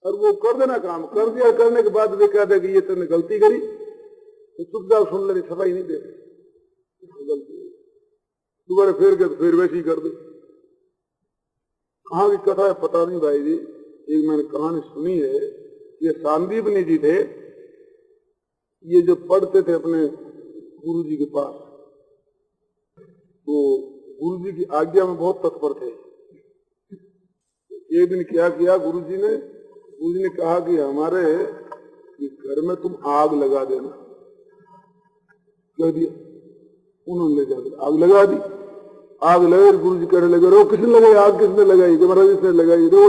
और वो कर देना काम कर दिया, करने के बाद वे कहते कि ये तुमने गलती करी, तो चुपचाप सुन लेनी, सफाई नहीं दे रही, गलती दोबारा फिर के फिर वैसे ही कर दे। कहाँ की कथा है पता नहीं भाई जी, एक मैंने कहानी सुनी है। ये सांदीपनी जी थे, ये जो पढ़ते थे अपने गुरु जी के पास, तो गुरु जी की आज्ञा में बहुत तत्पर थे। एक दिन क्या किया गुरु जी ने कहा कि हमारे घर में तुम आग लगा देना, कह दिया। उन्होंने ले जाकर आग लगा दी। आग लगे, गुरु जी कहने लगे, रो किसने लगाई आग, किसने लगाई? महाराज इसने लगाई। रो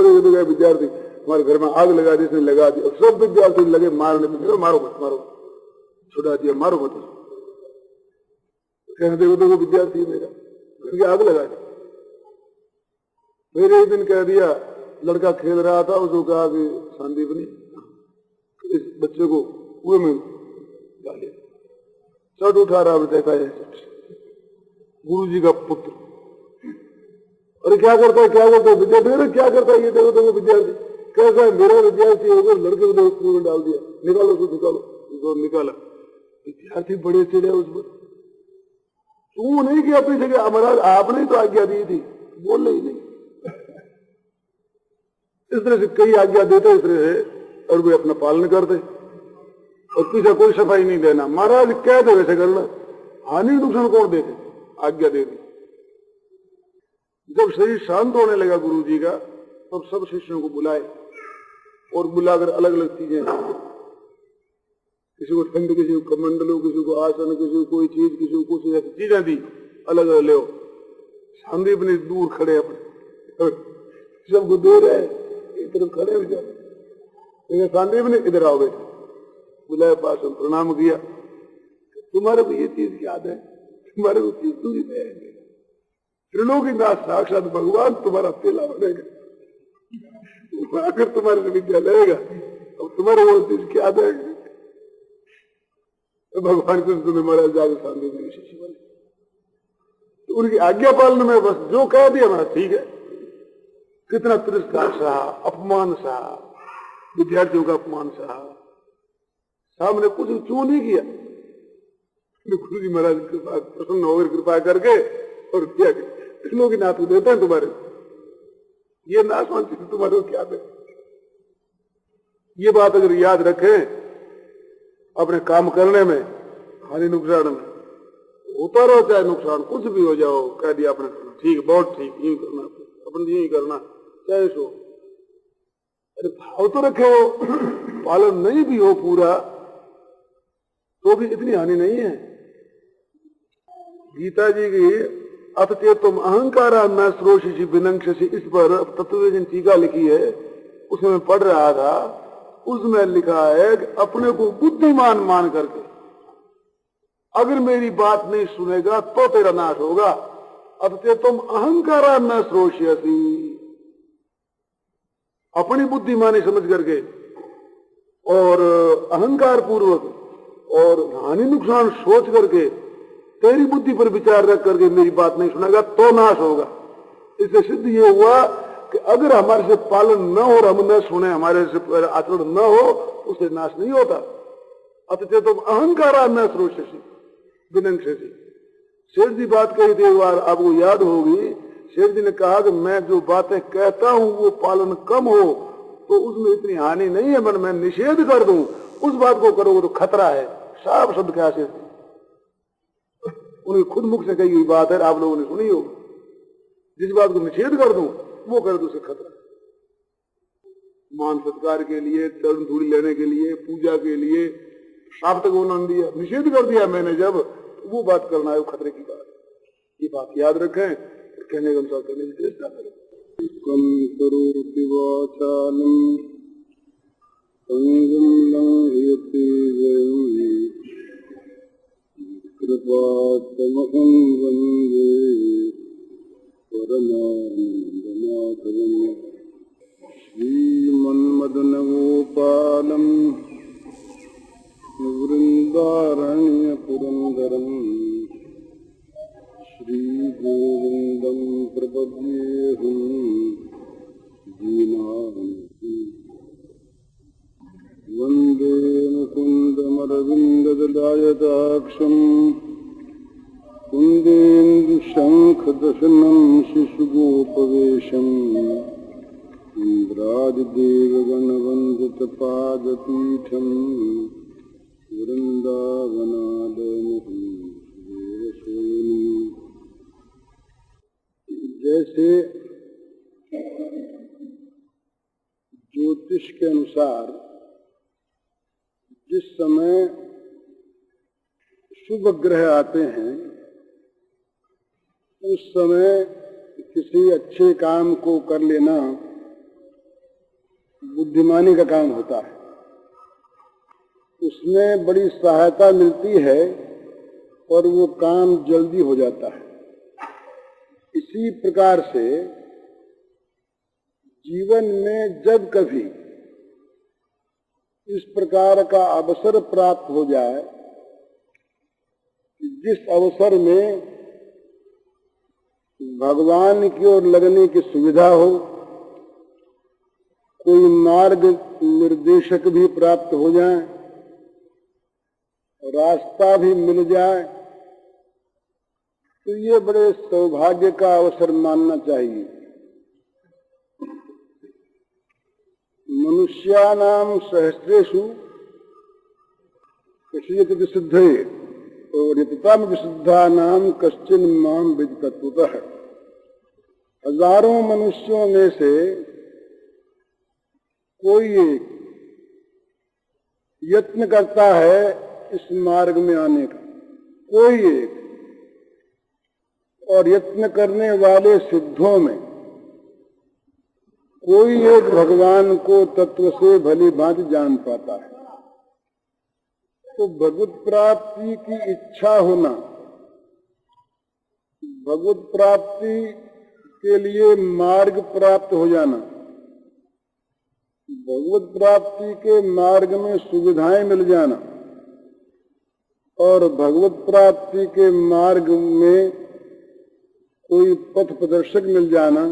विद्यार्थी हमारे घर में आग लगा दी, इसने लगा दी। और सब विद्यार्थी लगे मारने में, मारो मत, मारो, छुड़ा दिया, मारो मत। कहने देखो देखो विद्यार्थी मेरा घर की आग लगा दी। फिर एक दिन कह दिया, लड़का खेल रहा था, उसको कहा कि संदीपनी इस बच्चे को कुएं में डालिए। चट उठा रहा, देखा है गुरु जी का पुत्र। अरे क्या करता है, क्या करता है विद्यार्थी? अरे क्या करता है ये, देखो देखो विद्यार्थी कैसा है, मेरा विद्यार्थी होकर लड़के को कुएं में डाल दिया, निकालो उसको, निकालो। निकाला। विद्यार्थी बड़े चिड़े उस पर। तू नहीं किया पीछे के, महाराज आपने ही तो आज्ञा दी थी, बोल ही नहीं। इस तरह से कई आज्ञा देते इस तरह से, और वे अपना पालन करते, और पीछे कोई सफाई नहीं देना। महाराज कह दे वैसे करना, हानि नुकसान कौन देते, आज्ञा दे दी। जब शरीर शांत होने लगा गुरु जी का, तब सब शिष्यों को बुलाए, और बुलाकर अलग अलग चीजें, किसी को ठंड, किसी को कमंडलो, किसी को आसन, किसी को कोई चीज, किसी को कुछ ऐसी चीजें दी, अलग अलग ले। संदीप ने दूर खड़े अपने सबको दे रहे, एक तरफ खड़े बेचारे। संदीप ने इधर आओ बेटा, बुलाए पास में, प्रणाम किया। तुम्हारे को ये चीज याद है, तुम्हारे को चीज दूरी है, त्रिलोकीनाथ साक्षात भगवान तुम्हारा चेला बनेगा, अगर तुम्हारे से विद्या लेगा, अब तुम्हारे वो चीज क्या है? तो भगवान कृष्ण तुम्हें महाराज जाकर शांति में शिष्य बने। तो उनकी आज्ञा पालन में बस जो कह दिया महाराज ठीक है। कितना तिरस्कार सहा, अपमान सहा, विद्यार्थियों का अपमान सहा, सामने कुछ चू नहीं किया। गुरु जी महाराज कृपा प्रसन्न होकर कृपा करके और किया लोग नाथ को देते हैं तुम्हारे, ये नाशवान चीज तुम्हारे को क्या दे। ये बात अगर याद रखें अपने काम करने में, हानि नुकसान में, होता रहो चाहे नुकसान कुछ भी हो जाओ, कह दिया अपने ठीक, बहुत ठीक, यही करना, अपन यही करना, चाहे सो। अरे भाव तो रखे हो, पालन नहीं भी हो पूरा, तो भी इतनी हानि नहीं है। गीता जी की अतचे तुम अहंकारा न श्रोषि विनंक्षसि, इस पर तत्ववेदन टीका लिखी है, उसमें मैं पढ़ रहा था। उसमें लिखा है कि अपने को बुद्धिमान मान करके अगर मेरी बात नहीं सुनेगा तो तेरा नाश होगा। अतचे तुम अहंकारा न श्रोष्यसि, अपनी बुद्धिमानी समझ करके और अहंकार पूर्वक और हानि नुकसान सोच करके तेरी बुद्धि पर विचार रख करके मेरी बात नहीं सुनेगा तो नाश होगा। इससे सिद्ध ये हुआ कि अगर हमारे से पालन न हो और हम न सुने, हमारे से आचरण न हो, उससे नाश नहीं होता। अतचे तुम अहंकारा न श्रोष्यसि विनंक्षसि। शेर जी बात कही थी एक बार, आपको याद होगी। शेर जी ने कहा कि मैं जो बातें कहता हूं वो पालन कम हो तो उसमें इतनी हानि नहीं है, मैं निषेध कर दूं, उस बात को करोगे तो खतरा है। साफ शब्द क्या शेर उन्हें खुद मुख से कही हुई बात है, आप लोगों ने सुनी हो। जिस बात को निषेध कर दूं वो कर दूं, उसे खतरा। मान सत्कार के लिए, चरण धूल लेने के लिए, पूजा के लिए आप तक उन्होंने दिया, निषेध कर दिया मैंने जब, तो वो बात करना है, वो खतरे की बात। ये बात याद रखें, कहने के अनुसार करने की चेष्टा करें। कम करोति वाचालं संगं लंघयते वयं कृपातमहं वन्दे परमानन्दमाधवम् श्रीमन्मदनगोपालम् वृन्दारण्यपुरन्दरम् श्रीगोविन्दं प्रपद्येऽहं दीनानां अरविन्ददलायताक्षम् कुन्देन्दुशङ्खदशनं शिशुगोपवेशम् इन्द्रादिदेवगणवन्दितपादपीठम् वृन्दावनालयम्। जैसे ज्योतिष के अनुसार जिस समय शुभ ग्रह आते हैं उस समय किसी अच्छे काम को कर लेना बुद्धिमानी का काम होता है, उसमें बड़ी सहायता मिलती है और वो काम जल्दी हो जाता है। इसी प्रकार से जीवन में जब कभी इस प्रकार का अवसर प्राप्त हो जाए कि जिस अवसर में भगवान की ओर लगने की सुविधा हो, कोई मार्ग निर्देशक भी प्राप्त हो जाए, रास्ता भी मिल जाए, तो ये बड़े सौभाग्य का अवसर मानना चाहिए। मनुष्यानां सहस्रेषु कश्चित् विशुद्धये और यतताम विशुद्धानां कश्चिन माम विदितत्वतः। हजारों मनुष्यों में से कोई एक यत्न करता है इस मार्ग में आने का, कोई एक, और यत्न करने वाले सिद्धों में कोई एक भगवान को तत्व से भली भांति जान पाता है। तो भगवत प्राप्ति की इच्छा होना, भगवत प्राप्ति के लिए मार्ग प्राप्त हो जाना, भगवत प्राप्ति के मार्ग में सुविधाएं मिल जाना और भगवत प्राप्ति के मार्ग में कोई पथ प्रदर्शक मिल जाना,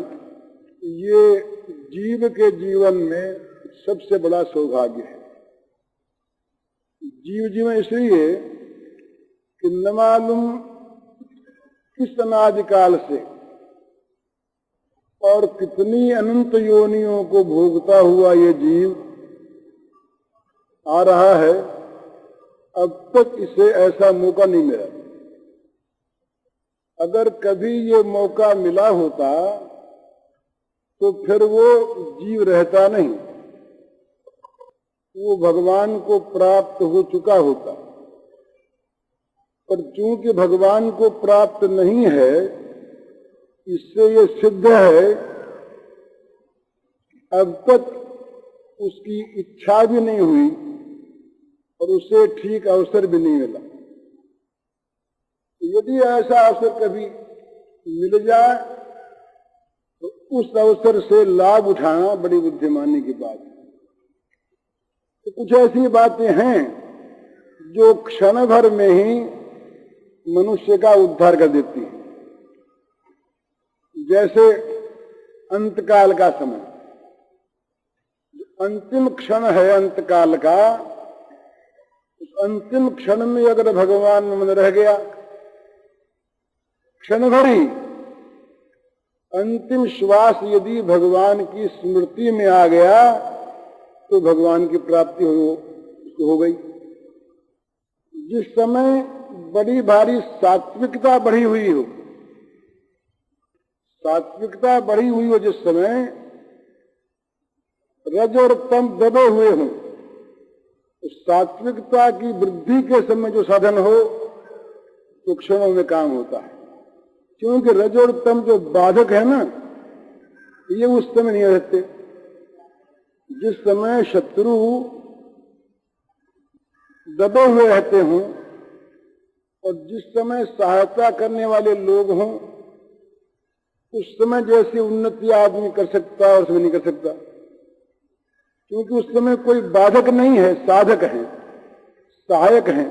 ये जीव के जीवन में सबसे बड़ा सौभाग्य है। जीव जीवन इसलिए कि न मालूम किस अनादिकाल से और कितनी अनंत योनियों को भोगता हुआ ये जीव आ रहा है, अब तक इसे ऐसा मौका नहीं मिला। अगर कभी ये मौका मिला होता तो फिर वो जीव रहता नहीं, वो भगवान को प्राप्त हो चुका होता। पर चूंकि भगवान को प्राप्त नहीं है, इससे ये सिद्ध है अब तक उसकी इच्छा भी नहीं हुई और उसे ठीक अवसर भी नहीं मिला। यदि ऐसा अवसर कभी मिल जाए तो उस अवसर से लाभ उठाना बड़ी बुद्धिमानी की बात है। तो कुछ ऐसी बातें हैं जो क्षण भर में ही मनुष्य का उद्धार कर देती है। जैसे अंतकाल का समय, अंतिम क्षण है अंतकाल का, उस अंतिम क्षण में अगर भगवान में मन रह गया, क्षण भर ही अंतिम श्वास यदि भगवान की स्मृति में आ गया तो भगवान की प्राप्ति हो गई। जिस समय बड़ी भारी सात्विकता बढ़ी हुई हो, सात्विकता बढ़ी हुई हो, जिस समय रज और तम दबे हुए हों, सात्विकता की वृद्धि के समय जो साधन हो तो क्षणों में काम होता है। क्योंकि रज और तम जो बाधक है ना, ये उस समय नहीं रहते। जिस समय शत्रु दबे हुए रहते हों और जिस समय सहायता करने वाले लोग हों, उस समय जैसी उन्नति आदमी कर सकता है, उस समय नहीं कर सकता, क्योंकि उस समय कोई बाधक नहीं है, साधक है, सहायक है।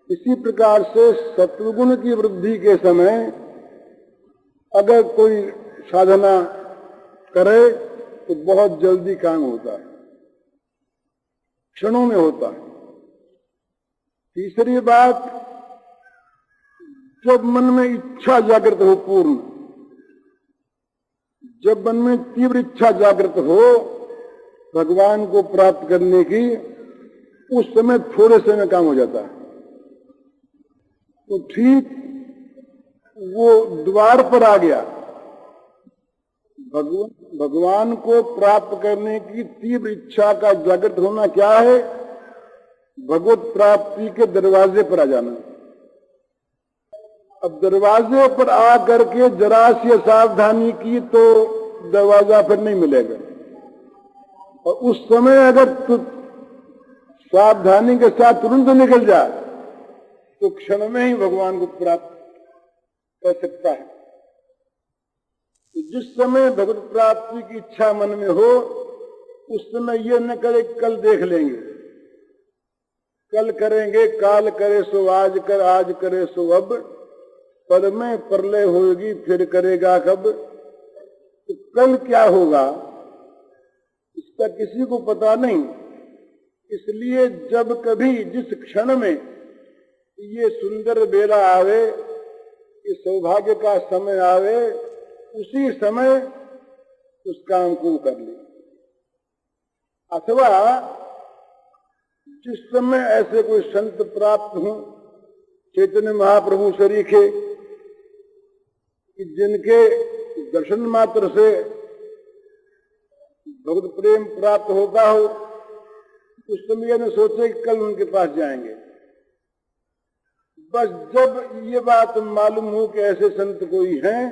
इसी प्रकार से सत्वगुण की वृद्धि के समय अगर कोई साधना करे तो बहुत जल्दी काम होता है, क्षणों में होता है। तीसरी बात, जब मन में इच्छा जागृत हो पूर्ण, जब मन में तीव्र इच्छा जागृत हो भगवान को प्राप्त करने की, उस समय थोड़े समय काम हो जाता है। तो ठीक वो द्वार पर आ गया। भगवान को प्राप्त करने की तीव्र इच्छा का जागृत होना क्या है? भगवत प्राप्ति के दरवाजे पर आ जाना। अब दरवाजे पर आ करके जरा सी सावधानी की तो दरवाजा फिर नहीं मिलेगा, और उस समय अगर तू सावधानी के साथ तुरंत निकल जाए तो क्षण में ही भगवान को प्राप्त कर सकता है। तो जिस समय भगवत प्राप्ति की इच्छा मन में हो, उस समय ये न करे कल देख लेंगे, कल करेंगे, काल करे सो आज कर, आज करे सो अब, पर में प्रलय होगी फिर करेगा कब। तो कल क्या होगा इसका किसी को पता नहीं। इसलिए जब कभी जिस क्षण में ये सुंदर बेला आवे, ये सौभाग्य का समय आवे, उसी समय उस काम को कर ले। अथवा जिस समय ऐसे कोई संत प्राप्त हो, चैतन्य महाप्रभु सरीखे, कि जिनके दर्शन मात्र से भगवत प्रेम प्राप्त होता हो, उस समय न सोचे कि कल उनके पास जाएंगे। बस जब ये बात मालूम हो कि ऐसे संत कोई हैं,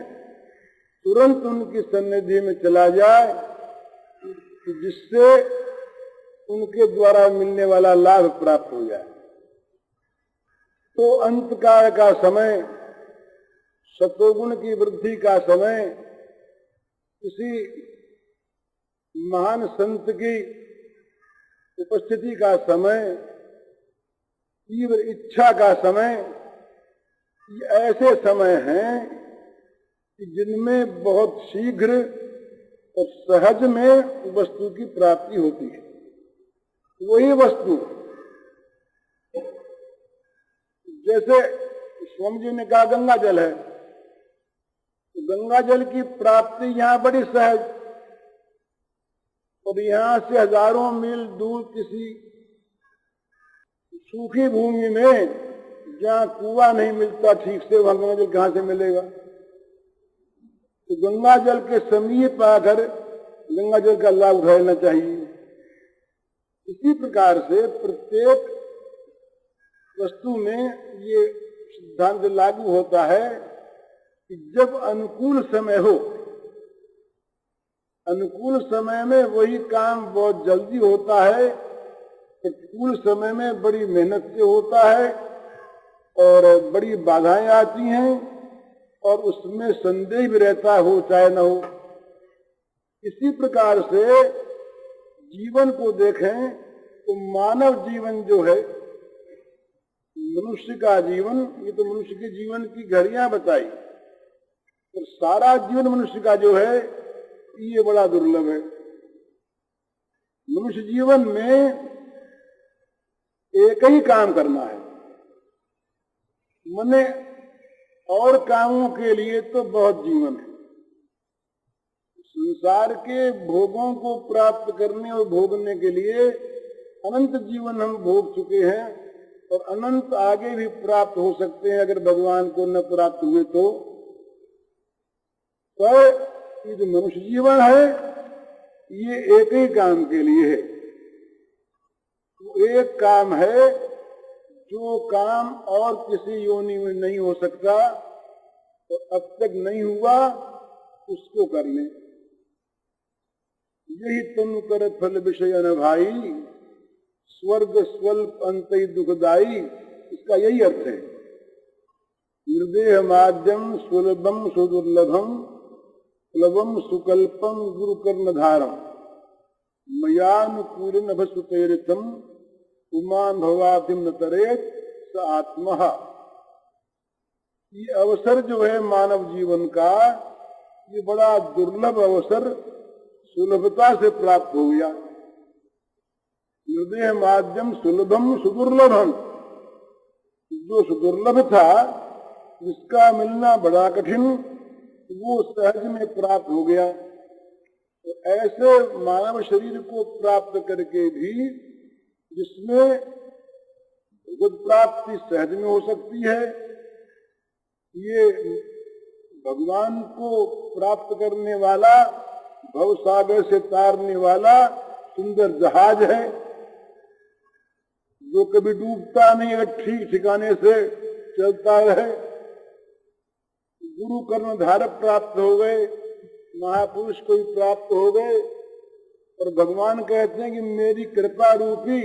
तुरंत उनकी सन्निधि में चला जाए, जिससे उनके द्वारा मिलने वाला लाभ प्राप्त हो जाए। तो अंतकाल का समय, सत्वगुण की वृद्धि का समय, किसी महान संत की उपस्थिति का समय, तीव्र इच्छा का समय, ये ऐसे समय हैं कि जिनमें बहुत शीघ्र और सहज में वस्तु की प्राप्ति होती है। वही वस्तु, जैसे स्वामी जी ने कहा गंगा जल है, तो गंगा जल की प्राप्ति यहाँ बड़ी सहज, और यहाँ से हजारों मील दूर किसी सूखी भूमि में जहाँ कुआं नहीं मिलता ठीक से, वहां गंगा जल कहाँ से मिलेगा? तो गंगा जल के समीप आकर गंगा जल का लाभ उठा लेना चाहिए। इसी प्रकार से प्रत्येक वस्तु में ये सिद्धांत लागू होता है कि जब अनुकूल समय हो, अनुकूल समय में वही काम बहुत जल्दी होता है, प्रतिकूल समय में बड़ी मेहनत से होता है और बड़ी बाधाएं आती हैं, और उसमें संदेह भी रहता हो चाहे न हो। इसी प्रकार से जीवन को देखें तो मानव जीवन जो है, मनुष्य का जीवन, ये तो मनुष्य के जीवन की घड़ियां बताई, और सारा जीवन मनुष्य का जो है ये बड़ा दुर्लभ है। मनुष्य जीवन में एक ही काम करना है, मने और कामों के लिए तो बहुत जीवन है। संसार के भोगों को प्राप्त करने और भोगने के लिए अनंत जीवन हम भोग चुके हैं, और अनंत आगे भी प्राप्त हो सकते हैं अगर भगवान को न प्राप्त हुए तो। ये जो मनुष्य जीवन है ये एक ही काम के लिए है। एक काम है जो काम और किसी योनि में नहीं हो सकता, तो अब तक नहीं हुआ उसको करने। यही तुम कर फल विषय न भाई, स्वर्ग स्वल्प अंतहि दुखदाई। इसका यही अर्थ है। निर्देह माध्यम सुलभम सुदुर्लभम, सुलभम सुकल्पम गुरु कर्णधारम, मयानुकूल नभसुतेरितम, उमान भवातिम न तरेत स आत्मा। ये अवसर जो है मानव जीवन का, ये बड़ा दुर्लभ अवसर सुलभता से प्राप्त हो गया। निर्देह माध्यम सुलभम सुदुर्लभम, जो दुर्लभ था, जिसका मिलना बड़ा कठिन, वो सहज में प्राप्त हो गया। तो ऐसे मानव शरीर को प्राप्त करके भी, जिसमें भगवत प्राप्ति सहज में हो सकती है, ये भगवान को प्राप्त करने वाला, भवसागर से तारने वाला सुंदर जहाज है, जो कभी डूबता नहीं, अगर ठीक ठिकाने से चलता रहे। गुरु कर्ण धारक प्राप्त हो गए, महापुरुष कोई प्राप्त हो गए, और भगवान कहते हैं कि मेरी कृपा रूपी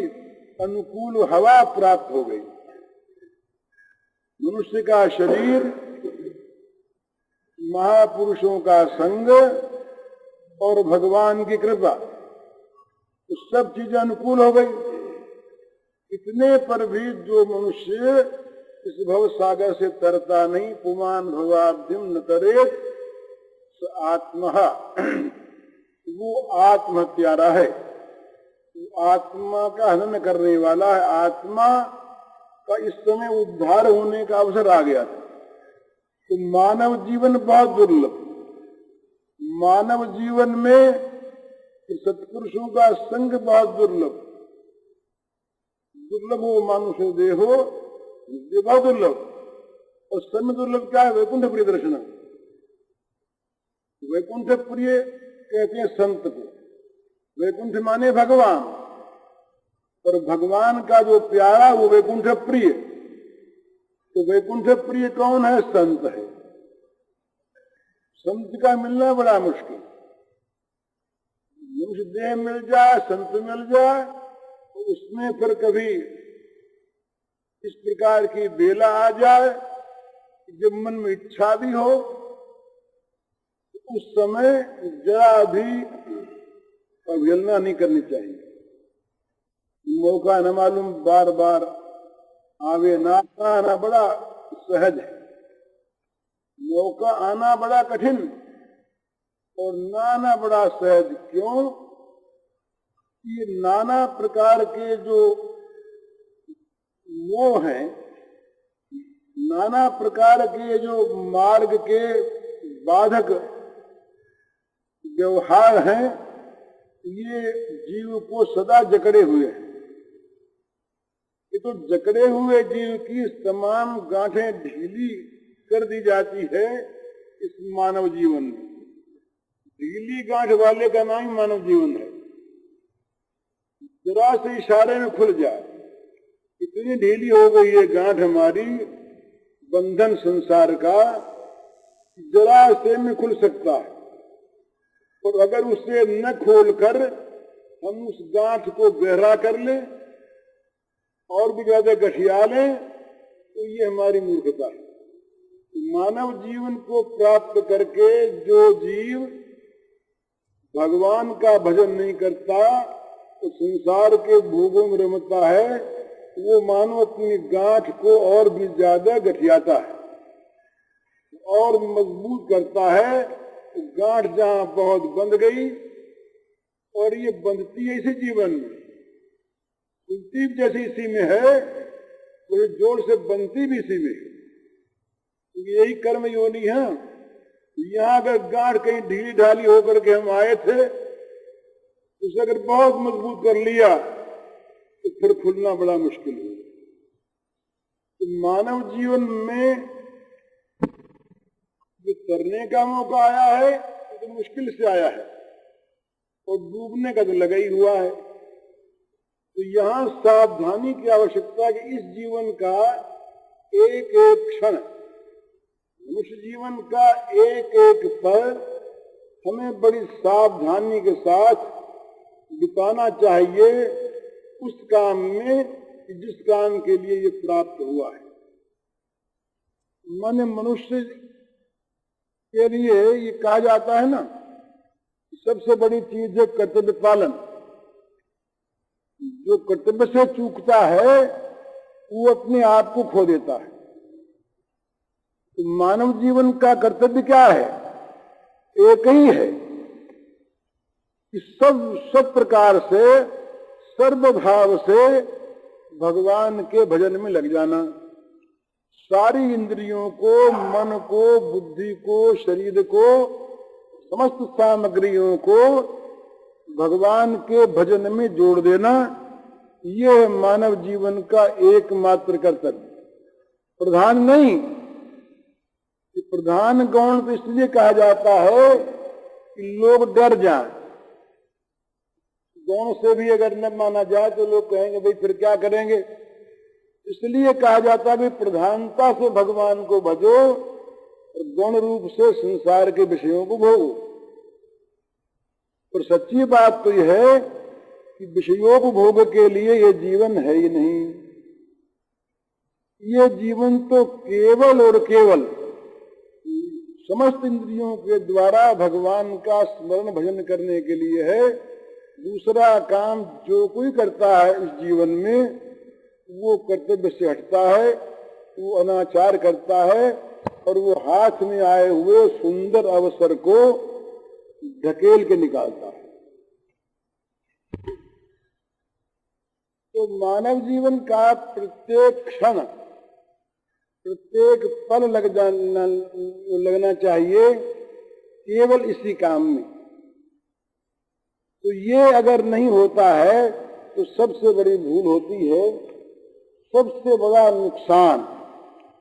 अनुकूल हवा प्राप्त हो गई। मनुष्य का शरीर, महापुरुषों का संग और भगवान की कृपा, तो सब चीजें अनुकूल हो गई। इतने पर भी जो मनुष्य इस भव सागर से तरता नहीं, पुमान भवाब्धिम न तरेत आत्मा, वो आत्महत्यारा है, वो आत्मा का हनन करने वाला है। आत्मा का इस समय उद्धार होने का अवसर आ गया था। तो मानव जीवन बहुत दुर्लभ, मानव जीवन में सत्पुरुषों का संग बहुत दुर्लभ। दुर्लभ हो मानुष देहो, ये बहुत दुर्लभ। और समय दुर्लभ क्या है? वैकुंठ प्रिय दर्शन। वैकुंठ प्रिय कहते हैं संत को, वैकुंठ माने भगवान, और भगवान का जो प्यारा वो वैकुंठ प्रिय। तो वैकुंठ प्रिय कौन है? संत है। संत का मिलना बड़ा मुश्किल। मनुष्य देह मिल जाए, संत मिल जाए, तो उसमें फिर कभी इस प्रकार की बेला आ जाए, जब मन में इच्छा भी हो, तो उस समय जरा भी अवहेलना नहीं करनी चाहिए। मौका न मालूम बार बार आवे ना आना बड़ा सहज है, मौका आना बड़ा कठिन और ना आना बड़ा सहज। क्यों? ये नाना प्रकार के जो मोह हैं, नाना प्रकार के जो मार्ग के बाधक व्यवहार हैं, ये जीव को सदा जकड़े हुए हैं। ये तो जकड़े हुए जीव की तमाम गांठें ढीली कर दी जाती है इस मानव जीवन में। ढीली गांठ वाले का नाम ही मानव जीवन है। जरा से इशारे में खुल जाए, इतनी ढीली हो गई है गांठ हमारी, बंधन संसार का, जरा से में खुल सकता है। और अगर उसे न खोलकर हम उस गांठ को गहरा कर लें और भी ज्यादा गठिया लें, तो ये हमारी मूर्खता है। मानव जीवन को प्राप्त करके जो जीव भगवान का भजन नहीं करता, तो संसार के भोगों में रमता है, वो मानो अपनी गांठ को और भी ज्यादा गठियाता है और मजबूत करता है। तो गांठ जहां बहुत बंध गई, और ये बंधती है इसी जीवन में, कुलदीप जैसी इसी में है, तो जोर से बंधती भी इसी में, क्योंकि यही कर्म योनि है। यहाँ अगर गांठ कहीं ढीली ढाली होकर के हम आए थे, उसे अगर बहुत मजबूत कर लिया तो फिर खुलना बड़ा मुश्किल हो। तो मानव जीवन में जो तरने का मौका आया है, तो मुश्किल से आया है, और डूबने का तो लगा ही हुआ है। तो यहाँ सावधानी की आवश्यकता है कि इस जीवन का एक एक क्षण, मनुष्य जीवन का एक एक पल हमें बड़ी सावधानी के साथ बिताना चाहिए उस काम में जिस काम के लिए ये प्राप्त हुआ है। मन मनुष्य के लिए ये कहा जाता है ना, सबसे बड़ी चीज है कर्तव्य पालन। जो कर्तव्य से चूकता है वो अपने आप को खो देता है। तो मानव जीवन का कर्तव्य क्या है? एक ही है कि सब प्रकार से, सर्वभाव से भगवान के भजन में लग जाना। सारी इंद्रियों को, मन को, बुद्धि को, शरीर को, समस्त सामग्रियों को भगवान के भजन में जोड़ देना, यह मानव जीवन का एकमात्र कर्तव्य। प्रधान नहीं। कि प्रधान गौण तो इसलिए कहा जाता है कि लोग डर जाएं। गौण से भी अगर न माना जाए तो लोग कहेंगे भाई फिर क्या करेंगे। इसलिए कहा जाता है कि प्रधानता से भगवान को भजो और गौण रूप से संसार के विषयों को भोगो। और सच्ची बात तो यह है कि विषयोपभोग के लिए यह जीवन है ही नहीं। ये जीवन तो केवल और केवल समस्त इंद्रियों के द्वारा भगवान का स्मरण भजन करने के लिए है। दूसरा काम जो कोई करता है इस जीवन में वो कर्तव्य से हटता है, वो अनाचार करता है और वो हाथ में आए हुए सुंदर अवसर को ढकेल के निकालता है। तो मानव जीवन का प्रत्येक क्षण, प्रत्येक पल लगना चाहिए केवल इसी काम में। तो ये अगर नहीं होता है तो सबसे बड़ी भूल होती है, सबसे बड़ा नुकसान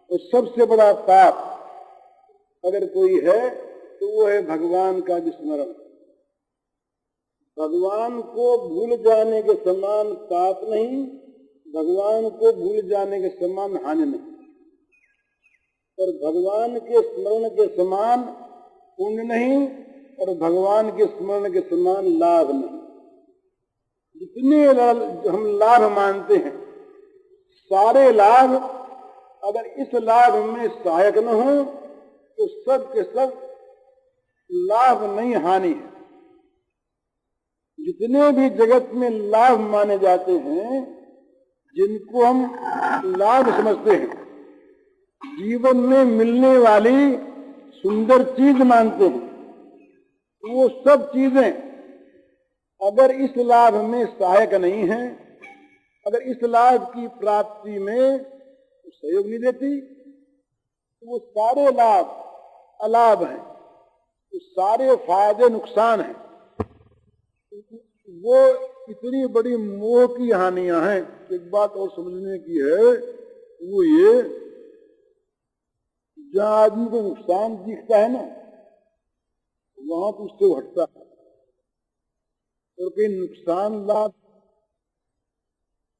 और सबसे बड़ा पाप अगर कोई है तो वो है भगवान का विस्मरण। भगवान को भूल जाने के समान पाप नहीं, भगवान को भूल जाने के समान हानि नहीं, और भगवान के स्मरण के समान पुण्य नहीं और भगवान के स्मरण के समान लाभ नहीं। जितने हम लाभ मानते हैं सारे लाभ अगर इस लाभ में सहायक न हो तो सब के सब लाभ नहीं हानि है। जितने भी जगत में लाभ माने जाते हैं, जिनको हम लाभ समझते हैं, जीवन में मिलने वाली सुंदर चीज मानते हैं, वो सब चीजें अगर इस लाभ में सहायक नहीं है, अगर इस लाभ की प्राप्ति में सहयोग नहीं देती, तो वो सारे लाभ अलाभ हैं, तो सारे फायदे नुकसान हैं। वो इतनी बड़ी मोह की हानियां हैं। एक बात और समझने की है, वो ये जहां आदमी को नुकसान दिखता है ना, वहां तो उससे हटता है। और कहीं नुकसान लाभ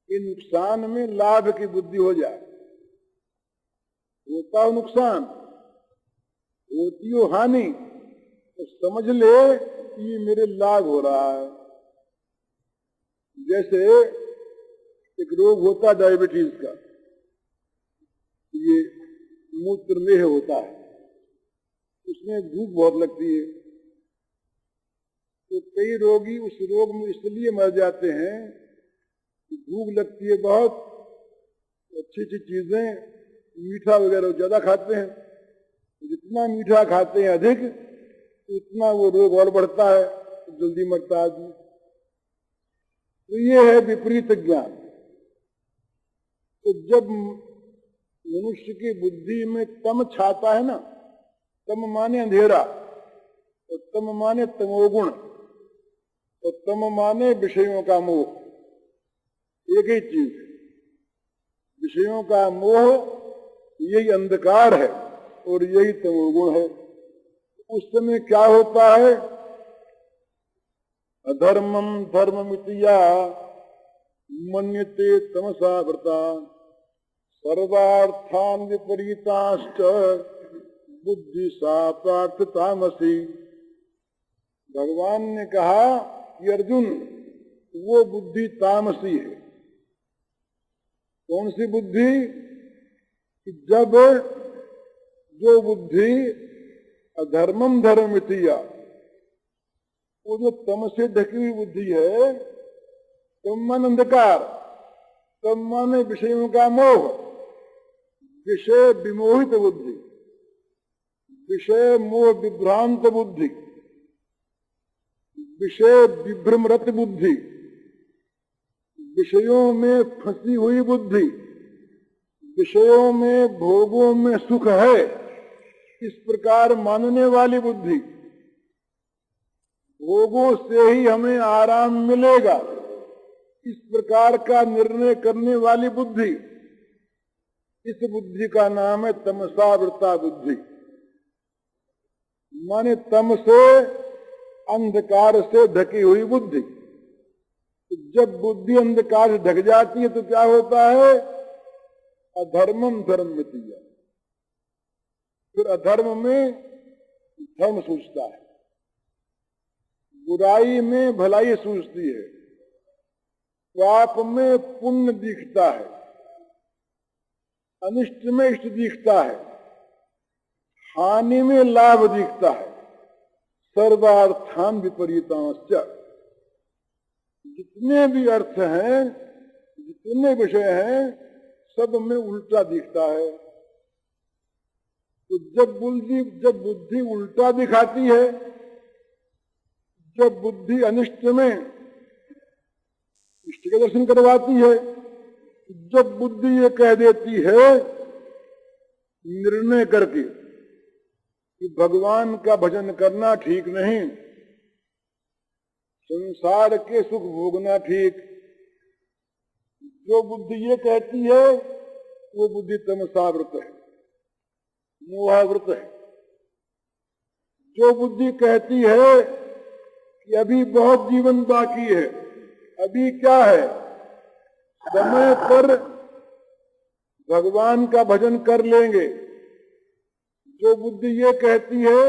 के नुकसान में लाभ की बुद्धि हो जाए, होता हो नुकसान, होती हो हानि, तो समझ ले कि ये मेरे लाभ हो रहा है। जैसे एक रोग होता डायबिटीज का, ये मूत्र में होता है, उसमें भूख बहुत लगती है, तो कई रोगी उस रोग में इसलिए मर जाते हैं, भूख लगती है बहुत, अच्छी अच्छी चीजें मीठा वगैरह ज्यादा खाते हैं, जितना मीठा खाते हैं अधिक उतना वो रोग और बढ़ता है, तो जल्दी मरता आदमी। तो ये है विपरीत ज्ञान। तो जब मनुष्य की बुद्धि में तम छाता है ना, तम माने अंधेरा और तम माने तमोगुण और तम माने विषयों का मोह, एक ही चीज है। विषयों का मोह यही अंधकार है और यही तमोगुण है। उस समय क्या होता है, अधर्मम धर्ममितिया मन्यते तमसा व्रता सर्वार्थान विपरीताश्च बुद्धि सा पार्थ तामसी। भगवान ने कहा कि अर्जुन, वो बुद्धि तामसी है। कौन सी बुद्धि? कि जब जो बुद्धि अधर्मम धर्ममितिया, वो जो तम से ढकी हुई बुद्धि है, तम मन अंधकार, तम माने विषयों का मोह, विषय विमोहित बुद्धि, विषय मोह विभ्रांत बुद्धि, विषय विभ्रमरत बुद्धि, विषयों में फंसी हुई बुद्धि, विषयों में भोगों में सुख है इस प्रकार मानने वाली बुद्धि, भोगों से ही हमें आराम मिलेगा इस प्रकार का निर्णय करने वाली बुद्धि, इस बुद्धि का नाम है तमसावृता बुद्धि। माने तम से, अंधकार से ढकी हुई बुद्धि। जब बुद्धि अंधकार से ढक जाती है तो क्या होता है? अधर्मम धर्म मितिया, फिर अधर्म में धर्म सूझता है, बुराई में भलाई सूझती है, पाप में पुण्य दिखता है, अनिष्ट में इष्ट दिखता है, हानि में लाभ दिखता है। सर्वार्थान विपरीतांश्च, जितने भी अर्थ हैं, जितने विषय हैं, सब में उल्टा दिखता है। तो जब बुद्धि उल्टा दिखाती है, जब बुद्धि अनिष्ट में इष्ट का दर्शन करवाती है, जब बुद्धि ये कह देती है निर्णय करके कि भगवान का भजन करना ठीक नहीं, संसार के सुख भोगना ठीक, जो बुद्धि ये कहती है वो बुद्धि तमसावृत है, मोहावृत है। जो बुद्धि कहती है कि अभी बहुत जीवन बाकी है, अभी क्या है, समय पर भगवान का भजन कर लेंगे, जो बुद्धि ये कहती है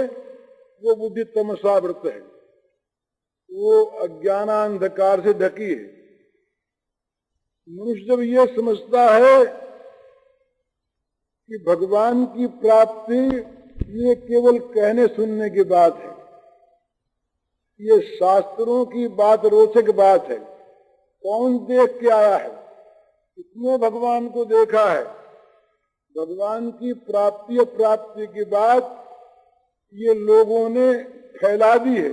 वो बुद्धि तमसावृत है, वो अज्ञानांधकार से ढकी है। मनुष्य जब ये समझता है कि भगवान की प्राप्ति ये केवल कहने सुनने की बात है, ये शास्त्रों की बात, रोचक बात है, कौन देख के आया है, किसने भगवान को देखा है, भगवान की प्राप्ति अप्राप्ति की बात ये लोगों ने फैला दी है।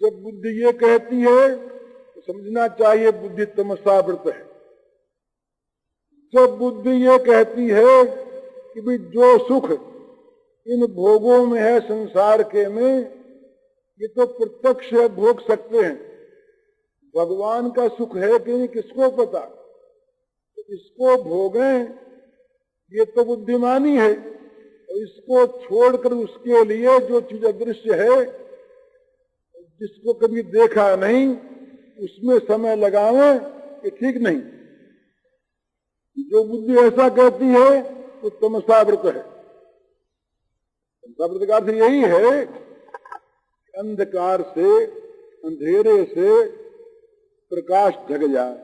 जब बुद्धि ये कहती है तो समझना चाहिए बुद्धि तमसावृत है। जब बुद्धि ये कहती है कि भाई जो सुख इन भोगों में है संसार के में, ये तो प्रत्यक्ष है, भोग सकते हैं, भगवान का सुख है कि नहीं किसको पता, तो इसको भोगें, ये तो बुद्धिमानी है। और इसको छोड़कर उसके लिए जो चीज अदृश्य है, जिसको कभी देखा नहीं, उसमें समय लगावे, ये ठीक नहीं। जो बुद्धि ऐसा कहती है तो तमसावृत है। तमसावृत का अर्थ यही है, अंधकार से, अंधेरे से प्रकाश ढक जाए।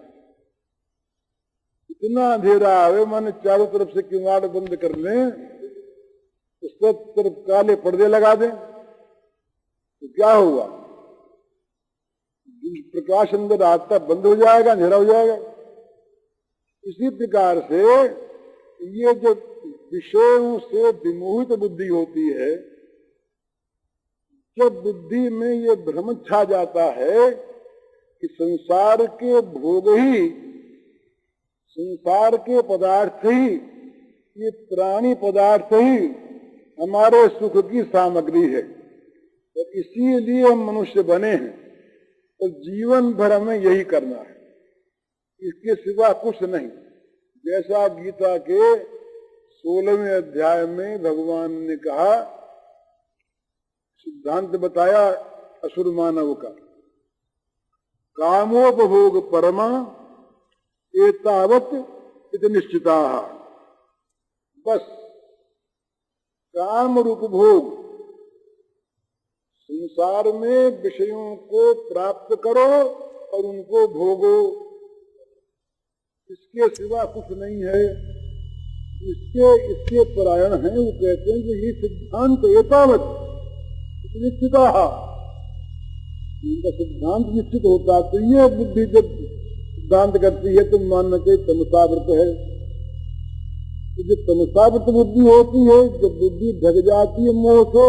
इतना अंधेरा आवे, माने चारों तरफ से किवाड़ बंद कर लें, तो सब तरफ काले पर्दे लगा दें, तो क्या होगा? प्रकाश अंदर आता बंद हो जाएगा, अंधेरा हो जाएगा। इसी प्रकार से ये जो विषयों से विमोहित बुद्धि होती है, जब बुद्धि में ये भ्रम छा जाता है कि संसार के भोग ही, संसार के पदार्थ ही, ये प्राणी पदार्थ ही हमारे सुख की सामग्री है, और इसीलिए हम मनुष्य बने हैं, और जीवन भर हमें यही करना है, इसके सिवा कुछ नहीं। जैसा गीता के 16वें अध्याय में भगवान ने कहा, सिद्धांत बताया असुर मानव का, कामोपभोग परमा एतावत इत निश्चिता। बस काम रूप भोग, संसार में विषयों को प्राप्त करो और उनको भोगो, इसके सिवा कुछ नहीं है। इसके परायण हैं, वो कहते हैं कि ये सिद्धांत एतावत निश्चिता, इनका सिद्धांत निश्चित होता, तो ये बुद्धि जब सिद्धांत करती है तो मानना चाहिए तमसावृत है। तो जब तमसावृत बुद्धि होती है, जब बुद्धि ढक जाती है मोह से,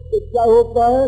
तो क्या होता है?